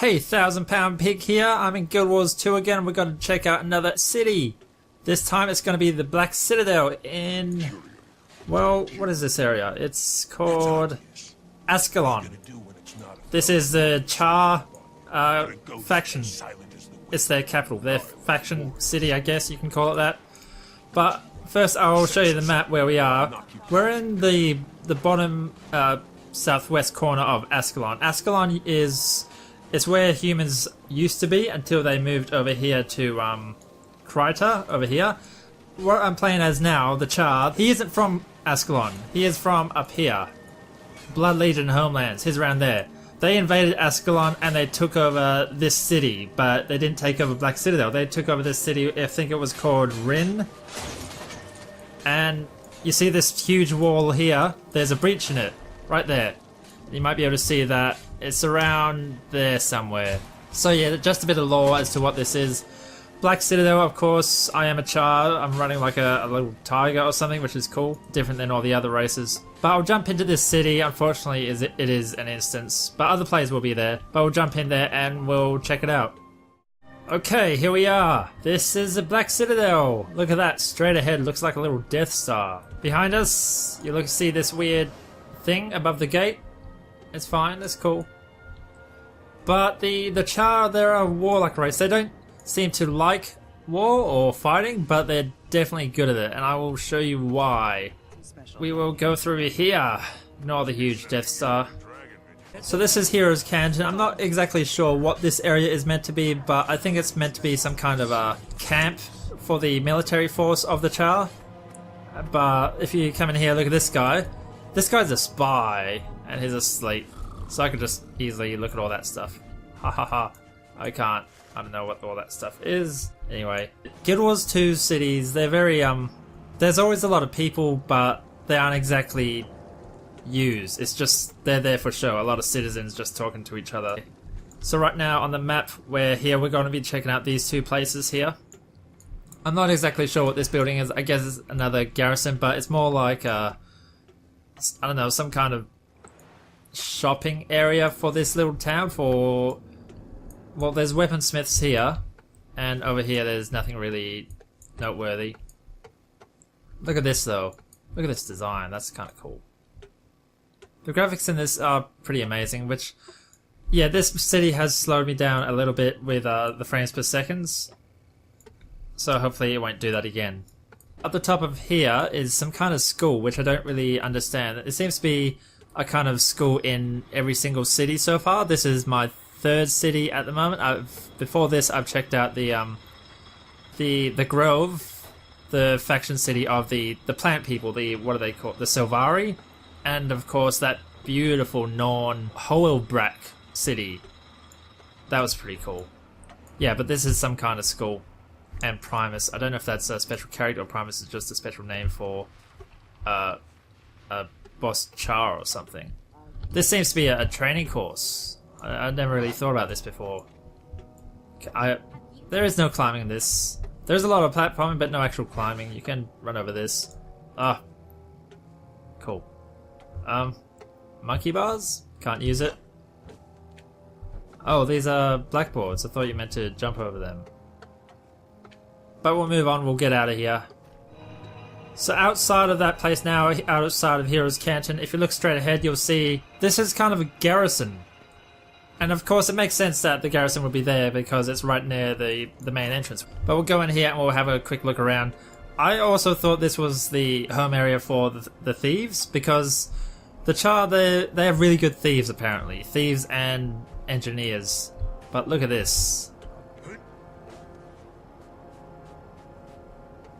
Hey, ThousandPoundPig here. I'm in Guild Wars 2 again and we're going to check out another city. This time it's going to be the Black Citadel in... well, what is this area? It's called Ascalon. This is the Chaee faction. It's their capital, their faction city, I guess you can call it that. But first I'll show you the map where we are. We're in the bottom southwest corner of Ascalon. Ascalon is... it's where humans used to be until they moved over here to Chaee, over here. What I'm playing as now, the Chaee, he isn't from Ascalon. He is from up here. Blood Legion Homelands, he's around there. They invaded Ascalon and they took over this city, but they didn't take over Black Citadel. They took over this city, I think it was called Rin. And you see this huge wall here, there's a breach in it, right there. You might be able to see that. It's around there somewhere. So yeah, just a bit of lore as to what this is. Black Citadel, of course, I am a Chaee. I'm running like a little tiger or something, which is cool. Different than all the other races. But I'll jump into this city. Unfortunately, it is an instance. But other players will be there. But we'll jump in there and we'll check it out. Okay, here we are. This is the Black Citadel. Look at that. Straight ahead. Looks like a little Death Star. Behind us, you see this weird thing above the gate. It's fine. It's cool. But the Chaee, they're a warlike race. They don't seem to like war or fighting, but they're definitely good at it, and I will show you why. We will go through here. Ignore the huge Death Star. So this is Heroes Canton. I'm not exactly sure what this area is meant to be, but I think it's meant to be some kind of a camp for the military force of the Chaee. But if you come in here, look at this guy. This guy's a spy, and he's asleep. So I could just easily look at all that stuff. Ha ha ha. I can't. I don't know what all that stuff is. Anyway, Guild Wars 2 cities, they're very, there's always a lot of people, but they aren't exactly used. It's just, they're there for show. A lot of citizens just talking to each other. So right now on the map, we're going to be checking out these two places here. I'm not exactly sure what this building is. I guess it's another garrison, but it's more like, I don't know, some kind of shopping area for this little town for... well, there's weaponsmiths here, and over here there's nothing really noteworthy. Look at this though. Look at this design, that's kind of cool. The graphics in this are pretty amazing, which, yeah, this city has slowed me down a little bit with the frames per seconds. So hopefully it won't do that again. At the top of here is some kind of school, which I don't really understand. It seems to be a kind of school in every single city so far. This is my third city at the moment. Before this, I've checked out the Grove, the faction city of the plant people. What are they called? The Silvari, and of course that beautiful Norn Hoelbrak city. That was pretty cool. Yeah, but this is some kind of school. And Primus. I don't know if that's a special character or Primus is just a special name for a boss Chaee or something. This seems to be a training course. I never really thought about this before. There is no climbing in this. There's a lot of platforming, but no actual climbing. You can run over this. Ah. Cool. Monkey bars? Can't use it. Oh, these are blackboards. I thought you meant to jump over them. But we'll move on. We'll get out of here. So outside of that place now, outside of Heroes Canton, if you look straight ahead, you'll see this is kind of a garrison. And of course it makes sense that the garrison would be there because it's right near the main entrance. But we'll go in here and we'll have a quick look around. I also thought this was the home area for the thieves, because the Chaee, they have really good thieves apparently. Thieves and engineers. But look at this.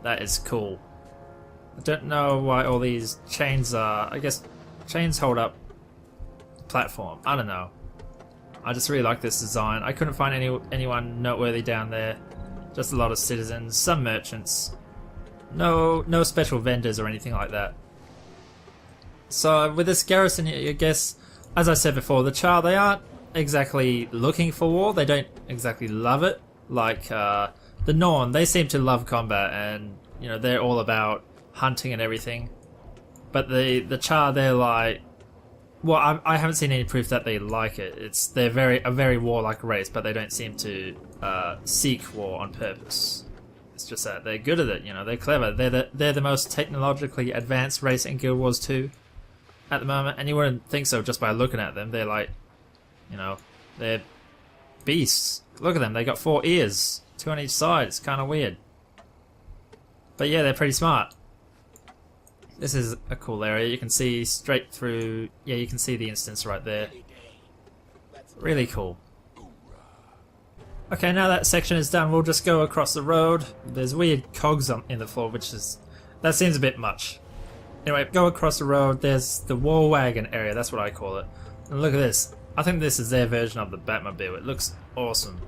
That is cool. I don't know why all these chains are... I guess chains hold up the platform. I don't know. I just really like this design. I couldn't find anyone noteworthy down there. Just a lot of citizens, some merchants. No special vendors or anything like that. So with this garrison, I guess, as I said before, the Chaee, they aren't exactly looking for war. They don't exactly love it. Like the Norn, they seem to love combat, and you know they're all about hunting and everything. But the Chaee, they're like, Well, I haven't seen any proof that they like it. They're a very warlike race, but they don't seem to seek war on purpose. It's just that they're good at it. You know, they're clever. They're the most technologically advanced race in Guild Wars 2 at the moment, and you wouldn't think so just by looking at them. They're like, you know, they're beasts. Look at them. They got 4 ears, 2 on each side. It's kind of weird, but yeah, they're pretty smart. This is a cool area. You can see straight through. Yeah, you can see the instance right there. Really cool. Okay, now that section is done, we'll just go across the road. There's weird cogs in the floor, that seems a bit much. Anyway, go across the road. There's the war wagon area. That's what I call it. And look at this. I think this is their version of the Batmobile. It looks awesome.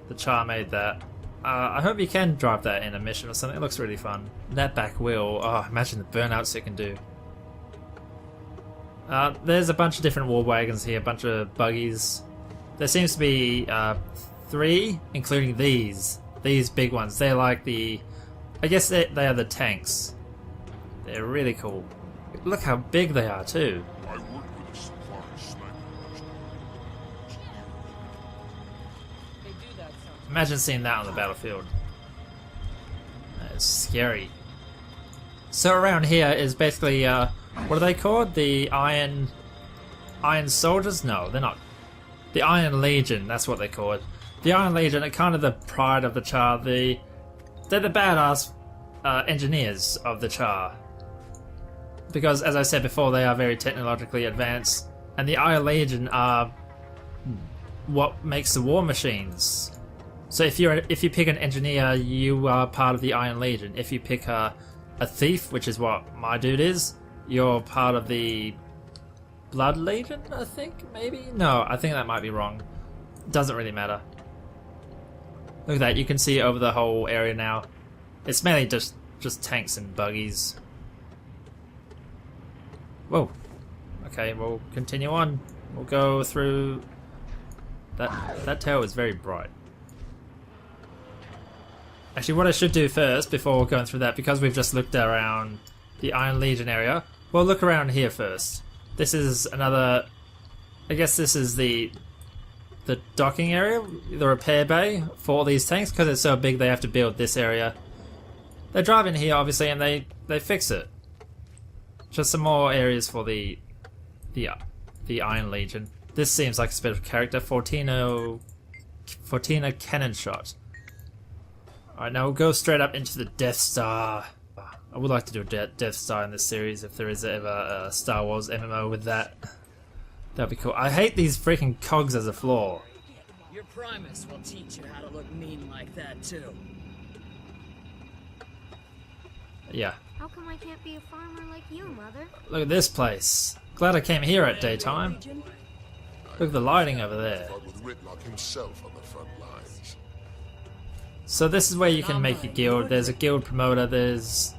The Chaee made that. I hope you can drive that in a mission or something. It looks really fun. That back wheel, oh, imagine the burnouts it can do. There's a bunch of different war wagons here, a bunch of buggies. There seems to be 3, including these big ones. They're like I guess they are the tanks. They're really cool. Look how big they are too. Imagine seeing that on the battlefield. That is scary. So around here is basically, what are they called? The Iron Soldiers? No, they're not. The Iron Legion, that's what they're called. The Iron Legion are kind of the pride of the Chaee. They're the badass engineers of the Chaee. Because, as I said before, they are very technologically advanced. And the Iron Legion are what makes the war machines. So if you pick an engineer, you are part of the Iron Legion. If you pick a thief, which is what my dude is, you're part of the Blood Legion, I think, maybe? No, I think that might be wrong. Doesn't really matter. Look at that, you can see over the whole area now. It's mainly just tanks and buggies. Whoa. Okay, we'll continue on. We'll go through... That tower is very bright. Actually, what I should do first, before going through that, because we've just looked around the Iron Legion area, we'll look around here first. This is another... I guess this is the docking area, the repair bay for all these tanks, because it's so big they have to build this area. They drive in here, obviously, and they fix it. Just some more areas for the Iron Legion. This seems like a special character, Fortina Cannon Shot. Alright, now we'll go straight up into the Death Star. I would like to do a Death Star in this series if there is ever a Star Wars MMO with that. That'd be cool. I hate these freaking cogs as a floor. Your Primus will teach you how to look mean like that too. Yeah. How come I can't be a farmer like you, Mother? Look at this place. Glad I came here at daytime. Look at the lighting over there. So this is where you can make a guild. There's a guild promoter, there's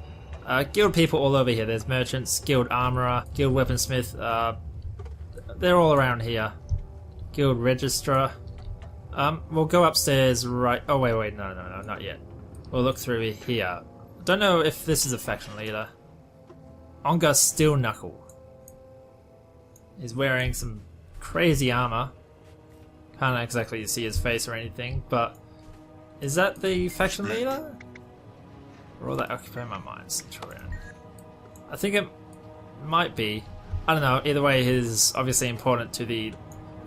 guild people all over here. There's merchants, guild armorer, guild weaponsmith, they're all around here. Guild registrar. We'll go upstairs right... Oh wait, no, not yet. We'll look through here. Don't know if this is a faction leader. Onga Steel Knuckle. He's wearing some crazy armor. Can't exactly see his face or anything, but... Is that the faction leader? Or will that occupy my mind, Centurion? I think it might be. I don't know, either way he's obviously important to the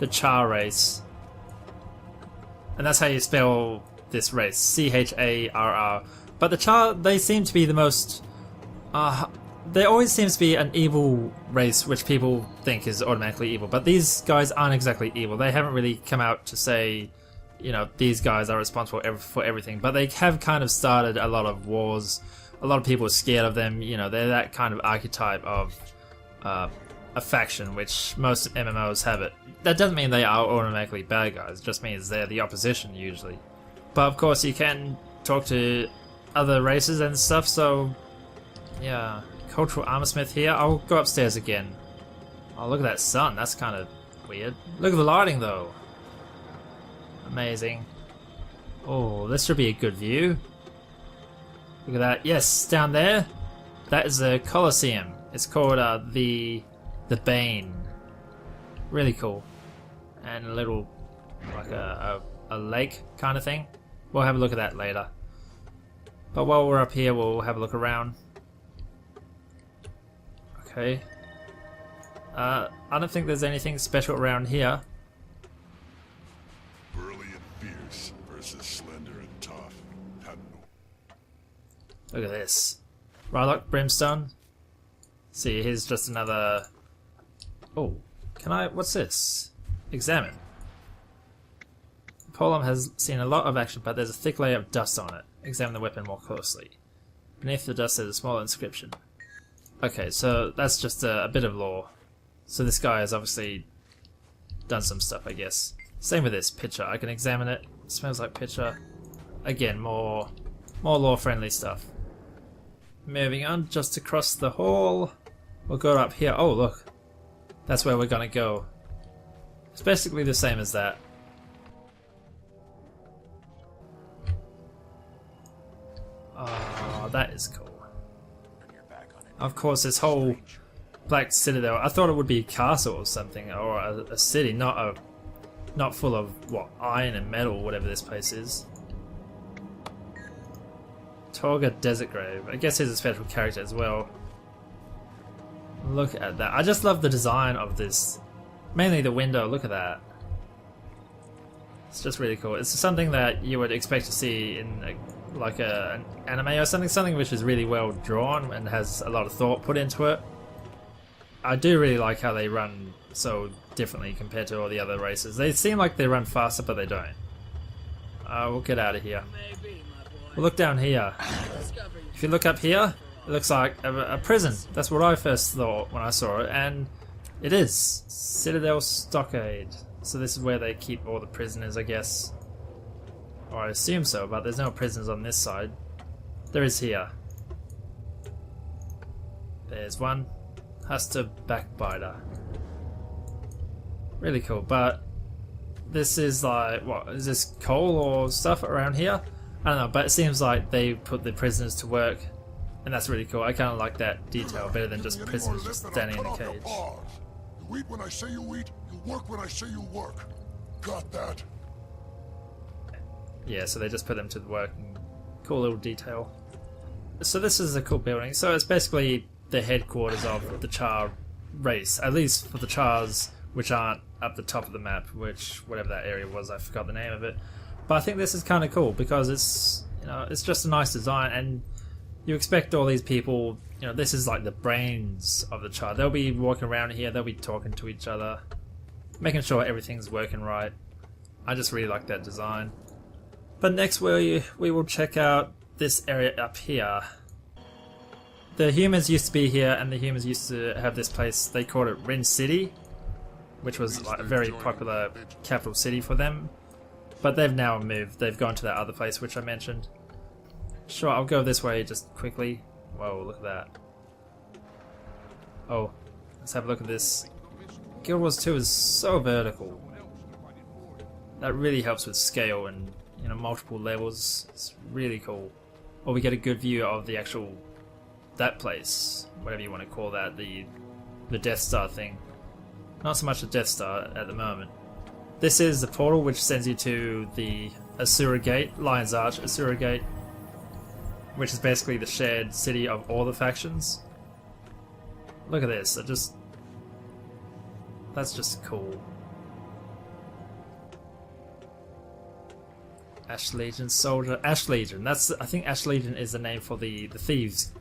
Chaee race. And that's how you spell this race, C-H-A-R-R. But the Chaee, they seem to be the most... there always seems to be an evil race which people think is automatically evil. But these guys aren't exactly evil. They haven't really come out to say... You know, these guys are responsible for everything, but they have kind of started a lot of wars. A lot of people are scared of them. You know, they're that kind of archetype of a faction, which most MMOs have it. That doesn't mean they are automatically bad guys. It just means they're the opposition usually. But of course, you can talk to other races and stuff. So, yeah, cultural armorsmith here. I'll go upstairs again. Oh, look at that sun. That's kind of weird. Look at the lighting, though. Amazing. Oh, this should be a good view. Look at that. Yes, down there. That is the Colosseum. It's called the the Bane. Really cool. And a little, like a lake kind of thing. We'll have a look at that later. But while we're up here, we'll have a look around. Okay. I don't think there's anything special around here. Burly and fierce versus slender and tough. Look at this. Rylock, Brimstone. See, here's just another... Oh, can I... What's this? Examine. Polearm has seen a lot of action, but there's a thick layer of dust on it. Examine the weapon more closely. Beneath the dust there's a small inscription. Okay, so that's just a bit of lore. So this guy has obviously done some stuff, I guess. Same with this pitcher. I can examine it. It smells like pitcher. Again, more lore-friendly stuff. Moving on, just across the hall. We'll go up here. Oh, look. That's where we're gonna go. It's basically the same as that. Oh, that is cool. Of course, this whole Black Citadel, I thought it would be a castle or something, or a city, not full of, what, iron and metal, whatever this place is. Torga Desert Grave. I guess he's a special character as well. Look at that. I just love the design of this. Mainly the window, look at that. It's just really cool. It's something that you would expect to see in an anime or something which is really well drawn and has a lot of thought put into it. I do really like how they run so differently compared to all the other races. They seem like they run faster, but they don't. We'll get out of here. We'll look down here. If you look up here, it looks like a prison. That's what I first thought when I saw it, and it is. Citadel Stockade. So this is where they keep all the prisoners, I guess. Or I assume so, but there's no prisoners on this side. There is here. There's one. Huster Backbiter. Really cool, but this is like, what, is this coal or stuff around here? I don't know, but it seems like they put the prisoners to work, and that's really cool. I kind of like that detail better than just prisoners just standing in a cage. You eat when I say you eat, you work when I say you work. Got that? Yeah, so they just put them to the work. And cool little detail. So this is a cool building. So it's basically the headquarters of the Chaee race, at least for the Chaes which aren't up the top of the map, which whatever that area was, I forgot the name of it. But I think this is kind of cool because it's, you know, it's just a nice design, and you expect all these people, you know, this is like the brains of the Chaee. They'll be walking around here, they'll be talking to each other, making sure everything's working right. I just really like that design. But next we will check out this area up here. The humans used to be here, and the humans used to have this place, they called it Rin City, which was like a very popular capital city for them. But they've now moved, they've gone to that other place which I mentioned. Sure, I'll go this way just quickly. Whoa, look at that. Oh, let's have a look at this. Guild Wars 2 is so vertical. That really helps with scale and, you know, multiple levels. It's really cool. Or we get a good view of the actual, that place, whatever you want to call that, the Death Star thing. Not so much the Death Star at the moment. This is the portal which sends you to the Asura Gate, Lion's Arch Asura Gate, which is basically the shared city of all the factions. Look at this, that's just cool. Ash Legion Soldier, Ash Legion, I think Ash Legion is the name for the Thieves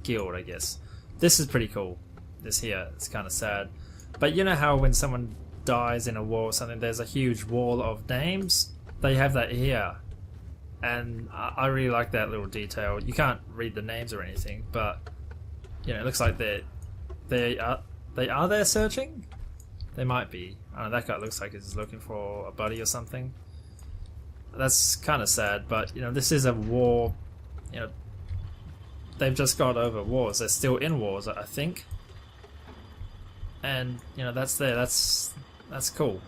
Guild, I guess. This is pretty cool, this here, it's kind of sad. But you know how when someone dies in a war or something, there's a huge wall of names? They have that here. And I really like that little detail. You can't read the names or anything, but you know, it looks like they are there searching? They might be. I don't know, that guy looks like he's looking for a buddy or something. That's kind of sad, but you know, this is a war. You know, they've just got over wars. They're still in wars, I think. And you know, that's there. That's cool.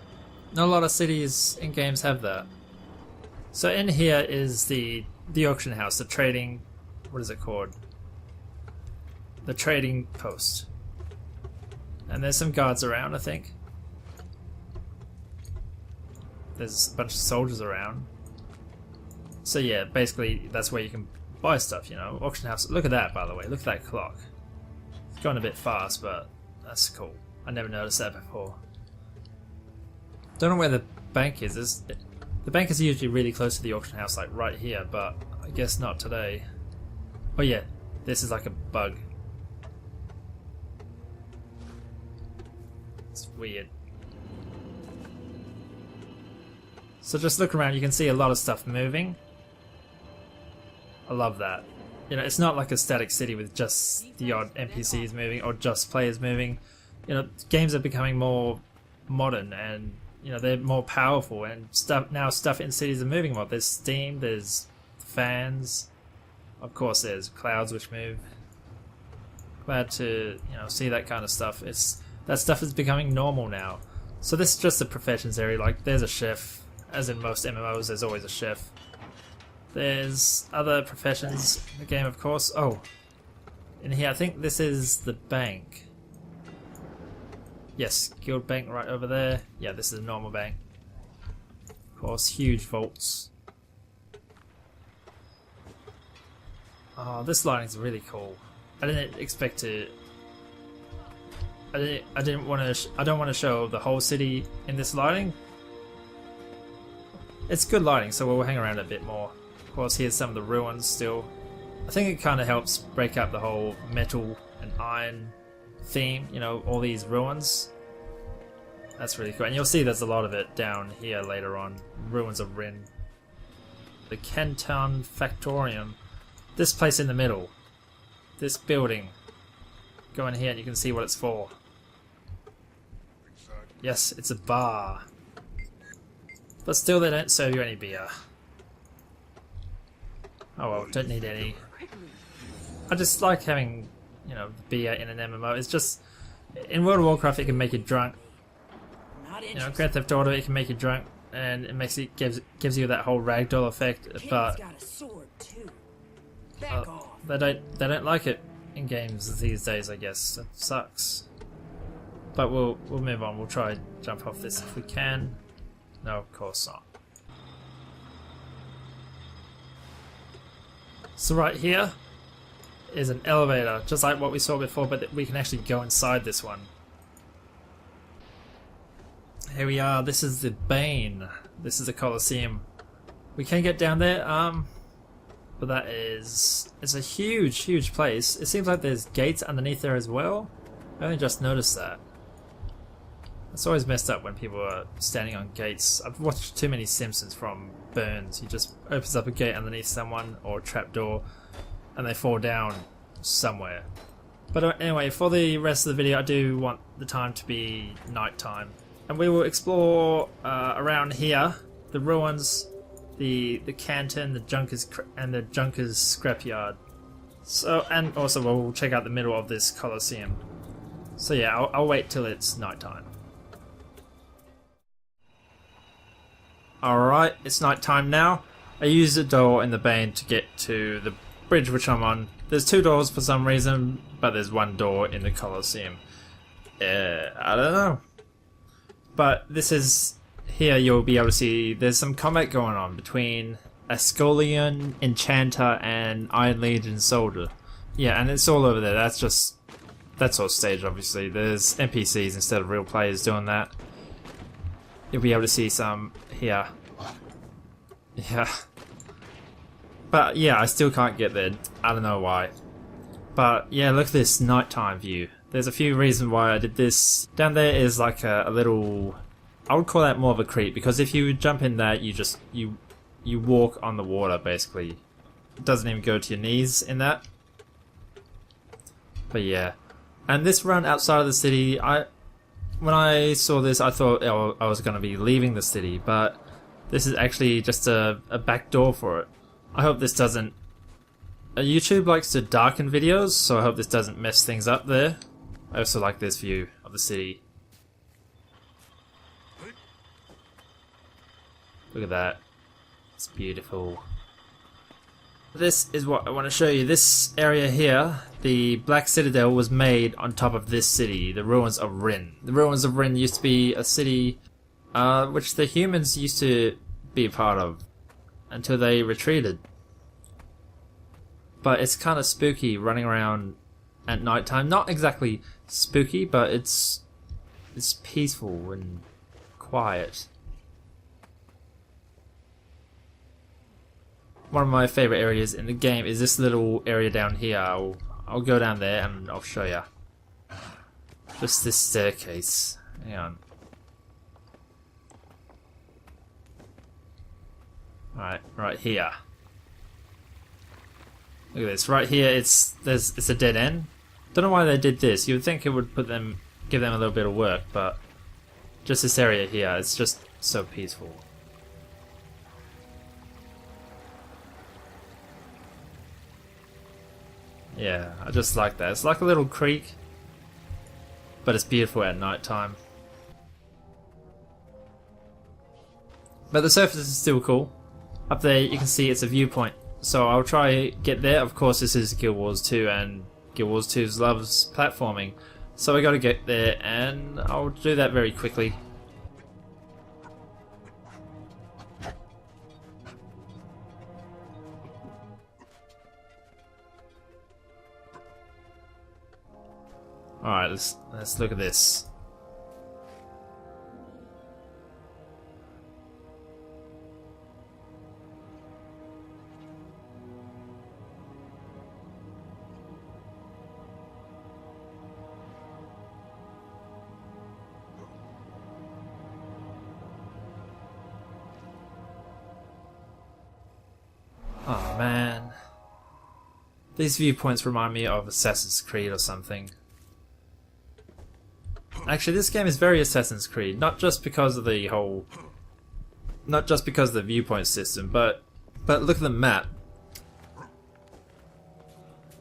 Not a lot of cities in games have that. So in here is the auction house, the trading. What is it called? The trading post. And there's some guards around, I think. There's a bunch of soldiers around. So yeah, basically that's where you can buy stuff, you know. Auction house. Look at that, by the way. Look at that clock. It's going a bit fast, but that's cool. I never noticed that before. Don't know where the bank is. The bank is usually really close to the auction house, like right here, but I guess not today. Oh yeah, this is like a bug. It's weird. So just look around, you can see a lot of stuff moving. I love that. You know, it's not like a static city with just the odd NPCs moving or just players moving. You know, games are becoming more modern and, you know, they're more powerful, and stuff in cities are moving more. There's steam, there's fans, of course there's clouds which move. Glad to, you know, see that kind of stuff. That stuff is becoming normal now. So this is just the professions area. Like, there's a chef, as in most MMOs there's always a chef. There's other professions in the game, of course. Oh, in here I think this is the bank. Yes, guild bank right over there. Yeah, this is a normal bank. Of course, huge vaults. Oh, this lighting is really cool. I didn't expect to. I don't want to show the whole city in this lighting. It's good lighting, so we'll hang around a bit more. Of course, here's some of the ruins still. I think it kind of helps break up the whole metal and iron theme, you know, all these ruins. That's really cool, and you'll see there's a lot of it down here later on. Ruins of Rin. The Canton Factorium. This place in the middle. This building. Go in here and you can see what it's for. Yes, it's a bar. But still they don't serve you any beer. Oh well, don't need any. I just like having, you know, beer in an MMO. It's just, in World of Warcraft it can make you drunk. You know, Grand Theft Auto it can make you drunk, and it gives you that whole ragdoll effect. But they don't like it in games these days, I guess. It sucks. But we'll move on. We'll try and jump off this if we can. No, of course not. So right here is an elevator, just like what we saw before, but we can actually go inside this one. Here we are. This is the Bane. This is the Colosseum. We can get down there, but that is... it's a huge place. It seems like there's gates underneath there as well. I only just noticed that. It's always messed up when people are standing on gates. I've watched too many Simpsons from Burns. He just opens up a gate underneath someone, or a trapdoor, and they fall down somewhere. But anyway, for the rest of the video I do want the time to be nighttime. And we will explore around here, the ruins, the canton, the Junkers and the Junkers scrapyard. So, and also we'll check out the middle of this Colosseum. So yeah, I'll wait till it's nighttime. Alright, it's nighttime now. I used a door in the Bane to get to the bridge which I'm on. There's two doors for some reason, but there's one door in the Colosseum. I don't know. But this is... here you'll be able to see there's some combat going on between Ascolian Enchanter and Iron Legion Soldier. Yeah, and it's all over there. That's all staged, obviously. There's NPCs instead of real players doing that. You'll be able to see some here. Yeah. But yeah, I still can't get there. I don't know why. But yeah, look at this nighttime view. There's a few reasons why I did this. Down there is like a little... I would call that more of a creep, because if you jump in there, you walk on the water, basically. It doesn't even go to your knees in that. But yeah. And this run outside of the city, when I saw this, I thought I was going to be leaving the city, but this is actually just a back door for it. I hope this doesn't... YouTube likes to darken videos, so I hope this doesn't mess things up there. I also like this view of the city. Look at that. It's beautiful. This is what I want to show you. This area here, the Black Citadel, was made on top of this city, the ruins of Rin. The ruins of Rin used to be a city which the humans used to be a part of until they retreated. But it's kind of spooky running around at night time. Not exactly spooky, but it's peaceful and quiet. One of my favorite areas in the game is this little area down here. I'll go down there and I'll show you. Just this staircase. Hang on. Alright, right here. Look at this. Right here, it's a dead end. Don't know why they did this. You would think it would give them a little bit of work, but just this area here, it's just so peaceful. Yeah, I just like that. It's like a little creek, but it's beautiful at night time. But the surface is still cool. Up there you can see it's a viewpoint, so I'll try get there. Of course this is Guild Wars 2 and Guild Wars 2 loves platforming, so I gotta get there and I'll do that very quickly. Alright, let's look at this. Oh man. These viewpoints remind me of Assassin's Creed or something. Actually, this game is very Assassin's Creed, not just because of the viewpoint system, but look at the map.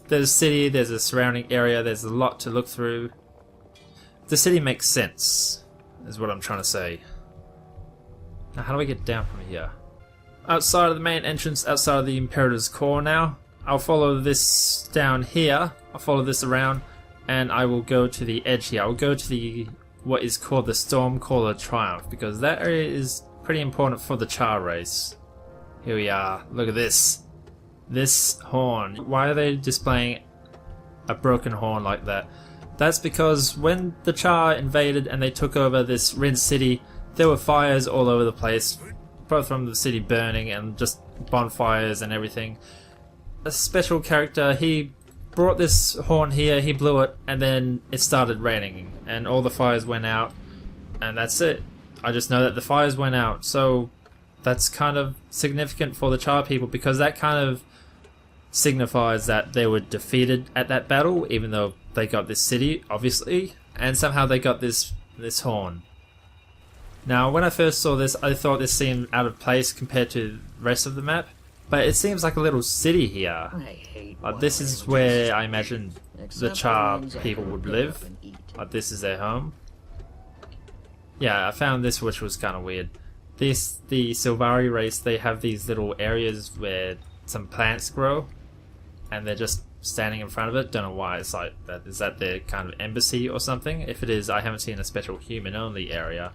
There's a city, there's a surrounding area, there's a lot to look through. The city makes sense, is what I'm trying to say. Now, how do I get down from here? Outside of the main entrance, outside of the Imperator's Core now. I'll follow this down here, I'll follow this around, and I will go to the edge here. I'll go to what is called the Stormcaller Triumph, because that area is pretty important for the Chaee race. Here we are. Look at this. This horn. Why are they displaying a broken horn like that? That's because when the Chaee invaded and they took over this Rin city, there were fires all over the place, both from the city burning and just bonfires and everything. A special character, he brought this horn here, he blew it, and then it started raining, and all the fires went out, and that's it. I just know that the fires went out, so that's kind of significant for the Chaee people, because that kind of signifies that they were defeated at that battle, even though they got this city, obviously, and somehow they got this horn. Now, when I first saw this, I thought this seemed out of place compared to the rest of the map, but it seems like a little city here. This is where I imagine the Chaee people would live. This is their home. Yeah, I found this, which was kind of weird. The Sylvari race, they have these little areas where some plants grow, and they're just standing in front of it. Don't know why it's like that. Is that their kind of embassy or something? If it is, I haven't seen a special human-only area.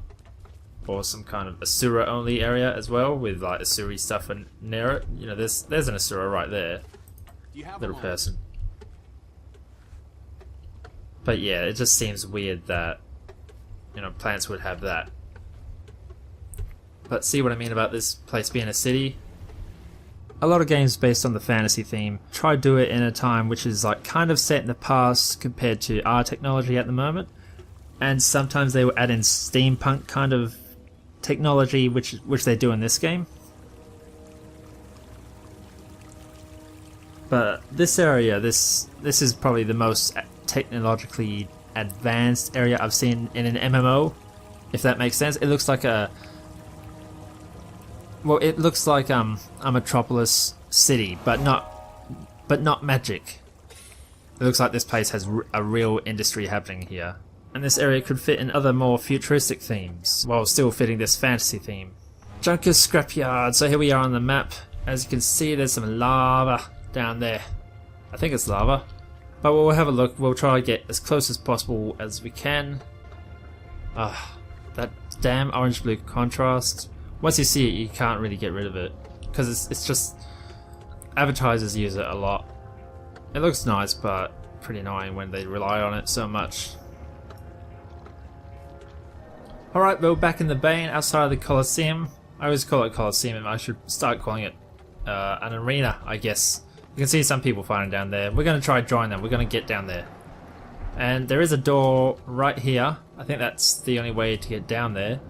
Or some kind of Asura only area as well, with like Asuri stuff near it. You know, there's an Asura right there. Little person. But yeah, it just seems weird that, you know, plants would have that. But see what I mean about this place being a city? A lot of games based on the fantasy theme try to do it in a time which is like kind of set in the past compared to our technology at the moment. And sometimes they will add in steampunk kind of technology, which they do in this game. But this area, this is probably the most technologically advanced area I've seen in an MMO, if that makes sense. It looks like a Metropolis city, but not magic. It looks like this place has a real industry happening here. And this area could fit in other more futuristic themes, while still fitting this fantasy theme. Junker's Scrapyard, so here we are on the map. As you can see, there's some lava down there. I think it's lava. But we'll have a look. We'll try to get as close as possible as we can. That damn orange-blue contrast. Once you see it, you can't really get rid of it. Because it's just... advertisers use it a lot. It looks nice, but pretty annoying when they rely on it so much. Alright, we're back in the Bane outside of the Colosseum. I always call it Colosseum. I should start calling it an arena, I guess. You can see some people fighting down there. We're going to try to join them. We're going to get down there. And there is a door right here. I think that's the only way to get down there.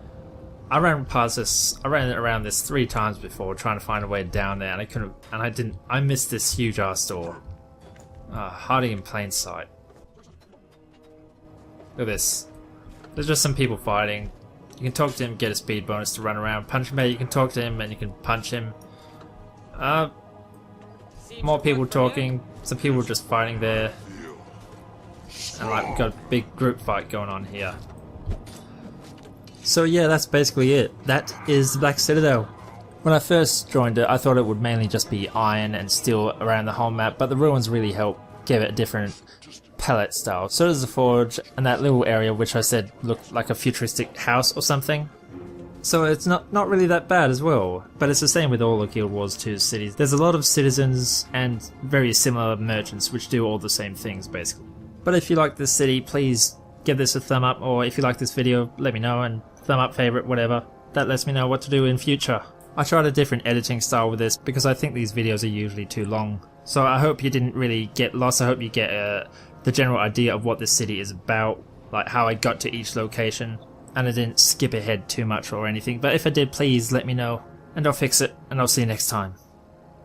I ran past this. I ran around this 3 times before trying to find a way down there, and I couldn't. And I didn't. I missed this huge ass door. Hiding in plain sight. Look at this. There's just some people fighting. You can talk to him, get a speed bonus to run around, punch him. You can talk to him and you can punch him. More people talking. Some people just fighting there. And like we've got a big group fight going on here. So yeah, that's basically it. That is the Black Citadel. When I first joined it, I thought it would mainly just be iron and steel around the whole map, but the ruins really helped give it a different palette style. So does the forge and that little area which I said looked like a futuristic house or something. So it's not really that bad as well, but it's the same with all the Guild Wars 2 cities. There's a lot of citizens and very similar merchants which do all the same things basically. But if you like this city, please give this a thumb up, or if you like this video, let me know, and thumb up, favorite, whatever. That lets me know what to do in future. I tried a different editing style with this because I think these videos are usually too long. So I hope you didn't really get lost. I hope you get the general idea of what this city is about, like how I got to each location, and I didn't skip ahead too much or anything. But if I did, please let me know, and I'll fix it, and I'll see you next time.